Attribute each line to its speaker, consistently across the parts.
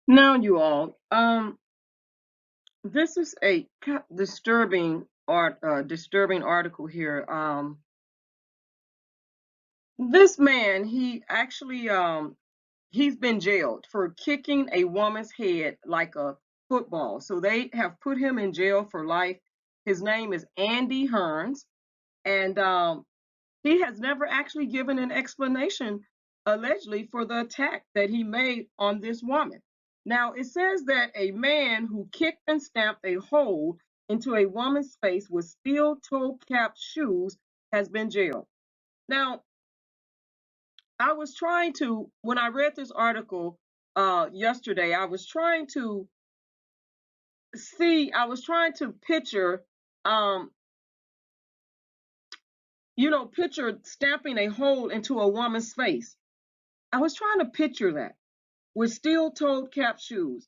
Speaker 1: Now, you all, this is a disturbing article here. This man, he's been jailed for kicking a woman's head like a football. So they have put him in jail for life. His name is Andy Hurns, and he has never actually given an explanation, allegedly, for the attack that he made on this woman. Now, it says that a man who kicked and stamped a hole into a woman's face with steel toe cap shoes has been jailed. Now, I was trying to, when I read this article yesterday, I was trying to picture, um, picture stamping a hole into a woman's face. I was trying to picture that with steel-toed cap shoes.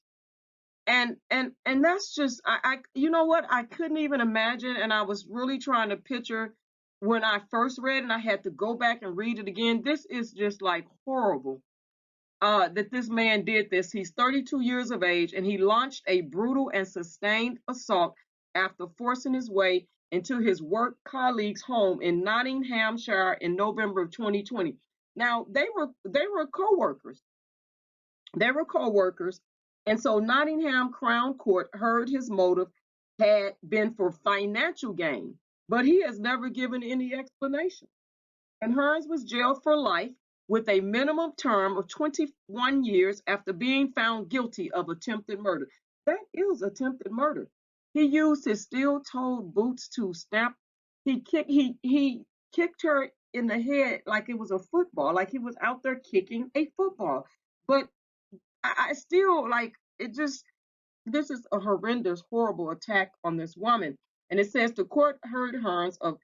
Speaker 1: And that's just I you know what? I couldn't even imagine, and I was really trying to picture when I first read and I had to go back and read it again. This is just like horrible. That this man did this. He's 32 years of age and he launched a brutal and sustained assault after forcing his way into his work colleague's home in Nottinghamshire in November of 2020. Now, they were co-workers. They were co-workers, and so Nottingham Crown Court heard his motive had been for financial gain, but he has never given any explanation. And Hurns was jailed for life with a minimum term of 21 years after being found guilty of attempted murder. That is attempted murder. He used his steel-toed boots to stamp. He kicked her in the head like it was a football, like he was out there kicking a football. But I still like it. Just this is a horrendous, horrible attack on this woman. And it says the court heard Hurns of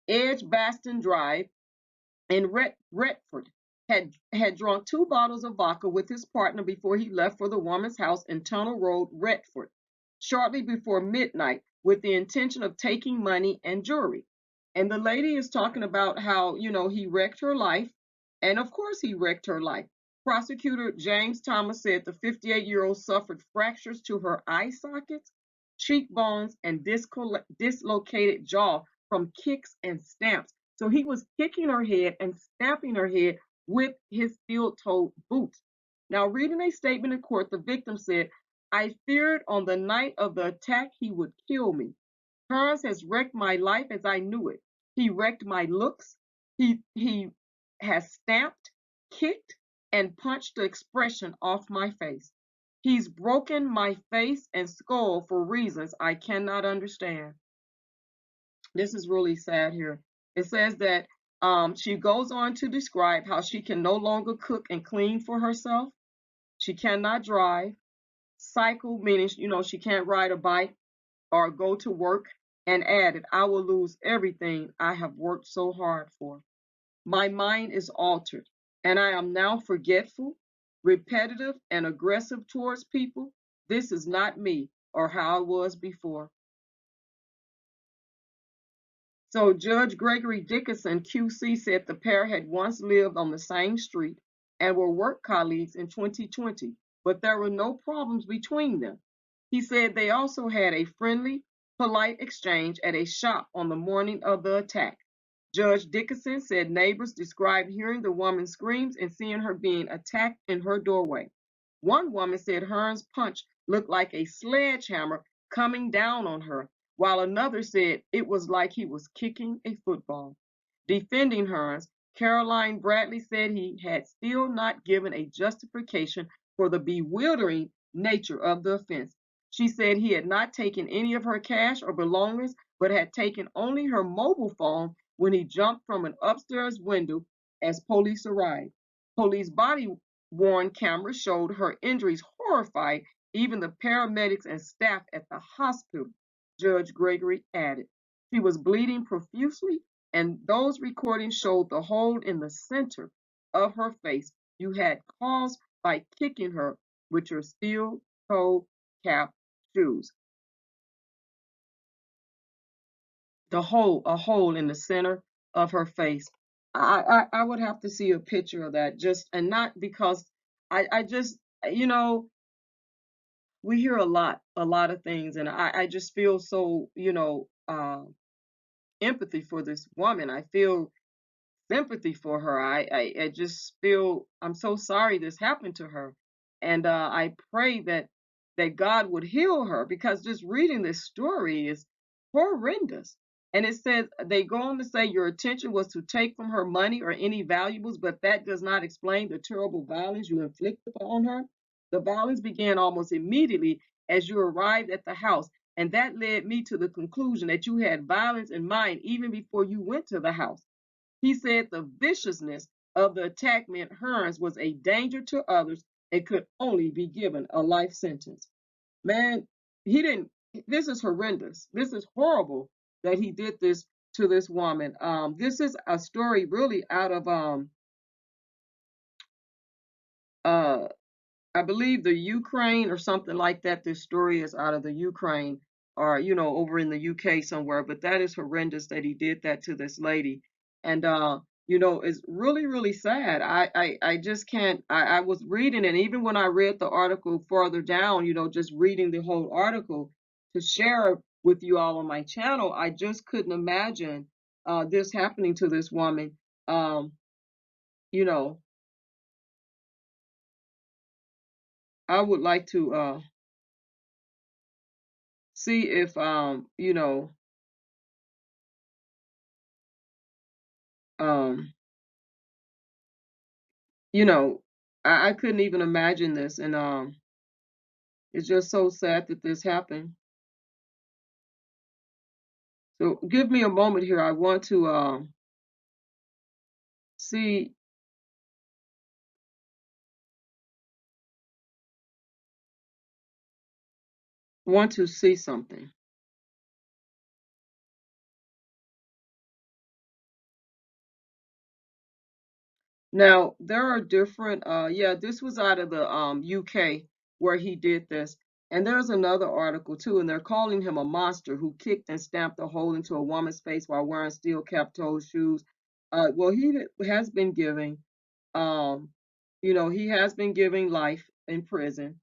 Speaker 1: Edgbaston Drive in Retford had drunk 2 bottles of vodka with his partner before he left for the woman's house in Tunnel Road, Retford, shortly before midnight, with the intention of taking money and jewelry. And the lady is talking about how, he wrecked her life. And of course, he wrecked her life. Prosecutor James Thomas said the 58-year-old suffered fractures to her eye sockets, cheekbones, and dislocated jaw from kicks and stamps. So he was kicking her head and stamping her head with his steel-toed boots. Now, reading a statement in court, the victim said, "I feared on the night of the attack he would kill me. Hurns has wrecked my life as I knew it. He wrecked my looks. He has stamped, kicked, and punched the expression off my face. He's broken my face and skull for reasons I cannot understand." This is really sad here. It says that she goes on to describe how she can no longer cook and clean for herself. She cannot drive, cycle, meaning, she can't ride a bike or go to work, and added, "I will lose everything I have worked so hard for. My mind is altered, and I am now forgetful, repetitive, and aggressive towards people. This is not me or how I was before." So Judge Gregory Dickinson, QC, said the pair had once lived on the same street and were work colleagues in 2020, but there were no problems between them. He said they also had a friendly, polite exchange at a shop on the morning of the attack. Judge Dickinson said neighbors described hearing the woman's screams and seeing her being attacked in her doorway. One woman said Hearn's punch looked like a sledgehammer coming down on her, while another said it was like he was kicking a football. Defending Hearns, Caroline Bradley said he had still not given a justification for the bewildering nature of the offense. She said he had not taken any of her cash or belongings, but had taken only her mobile phone when he jumped from an upstairs window as police arrived. Police body worn cameras showed her injuries horrified even the paramedics and staff at the hospital, Judge Gregory added. She was bleeding profusely, and those recordings showed the hole in the center of her face you had caused by kicking her with your steel-toe cap shoes. A hole in the center of her face. I would have to see a picture of that, just, and not because I just, you know, we hear a lot of things, and I just feel so, empathy for this woman. I feel sympathy for her. I just feel I'm so sorry this happened to her, and I pray that God would heal her, because just reading this story is horrendous. And it says they go on to say your intention was to take from her money or any valuables, but that does not explain the terrible violence you inflicted upon her. The violence began almost immediately as you arrived at the house, and that led me to the conclusion that you had violence in mind even before you went to the house. He said the viciousness of the attack meant Hurns was a danger to others and could only be given a life sentence. Man, he didn't, this is horrendous. This is horrible that he did this to this woman. This is a story really out of, uh, I believe the Ukraine or something like that. This story is out of the Ukraine, or, over in the UK somewhere. But that is horrendous that he did that to this lady. And, it's really, really sad. I just can't. I was reading, and even when I read the article further down, just reading the whole article to share with you all on my channel, I just couldn't imagine this happening to this woman. You know, I would like to see if um you know I couldn't even imagine this, and it's just so sad that this happened. So give me a moment here. I want to see want to see something. Now, there are different, yeah, this was out of the UK where he did this. And there's another article too, and they're calling him a monster who kicked and stamped a hole into a woman's face while wearing steel cap toe shoes. Well, he has been giving, um, he has been giving life in prison.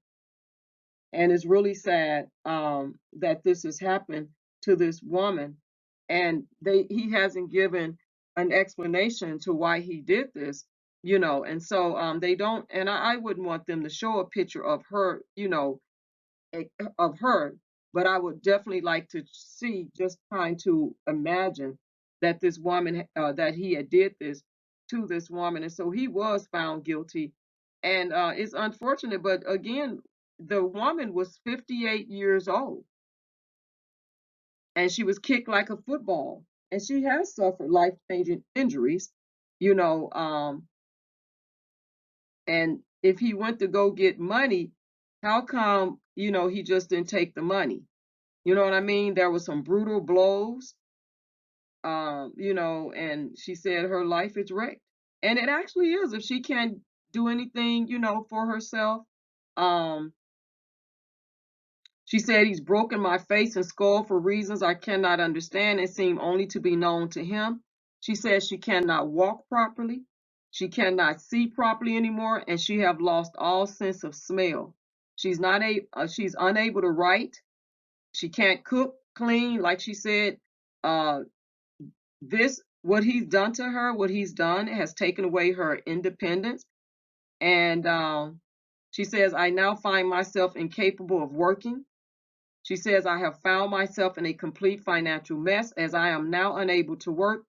Speaker 1: And it's really sad that this has happened to this woman. And he hasn't given an explanation to why he did this, and so they don't, and I wouldn't want them to show a picture of her, of her, but I would definitely like to see, just trying to imagine that this woman, that he had did this to this woman, and so he was found guilty, and it's unfortunate, but again, the woman was 58 years old, and she was kicked like a football, and she has suffered life-changing injuries, you know, and if he went to go get money, how come, he just didn't take the money? You know what I mean? There was some brutal blows, and she said her life is wrecked. And it actually is, if she can't do anything, for herself. Um, she said he's broken my face and skull for reasons I cannot understand and seem only to be known to him. She says she cannot walk properly. She cannot see properly anymore, and she have lost all sense of smell. She's unable to write. She can't cook, clean, like she said. Uh, what he's done to her, what he's done has taken away her independence. And she says, I now find myself incapable of working. She says, I have found myself in a complete financial mess as I am now unable to work.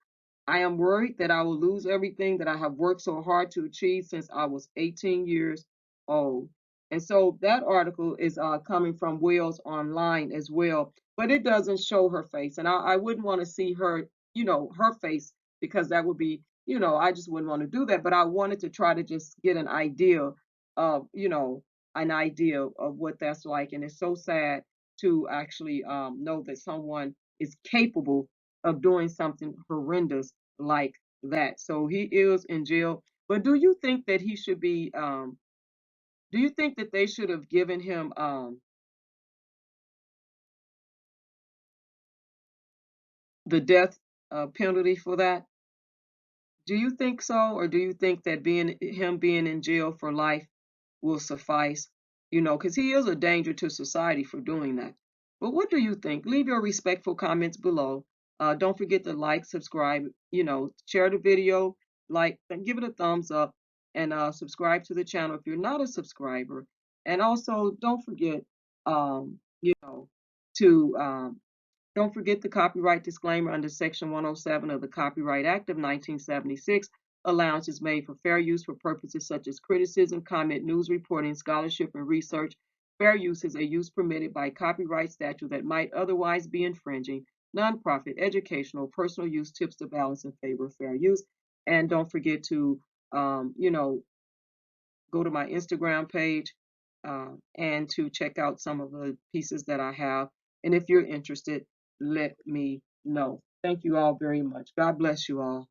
Speaker 1: I am worried that I will lose everything that I have worked so hard to achieve since I was 18 years old. And so that article is coming from WalesOnline as well, but it doesn't show her face. And I wouldn't want to see her, her face, because that would be, I just wouldn't want to do that. But I wanted to try to just get of, an idea of what that's like. And it's so sad to actually know that someone is capable of doing something horrendous like that. So he is in jail. But do you think that he should be? Do you think that they should have given him the death penalty for that? Do you think so, or do you think that being in jail for life will suffice? you know, because he is a danger to society for doing that. But what do you think? Leave your respectful comments below. Don't forget to like, subscribe, you know, share the video, like, and give it a thumbs up, and subscribe to the channel if you're not a subscriber. And also, don't forget, you know, to don't forget the copyright disclaimer under Section 107 of the Copyright Act of 1976. Allowance is made for fair use for purposes such as criticism, comment, news reporting, scholarship, and research. Fair use is a use permitted by copyright statute that might otherwise be infringing. Nonprofit, educational, personal use tips the balance in favor of fair use. And don't forget to, you know, go to my Instagram page and to check out some of the pieces that I have. And if you're interested, let me know. Thank you all very much. God bless you all.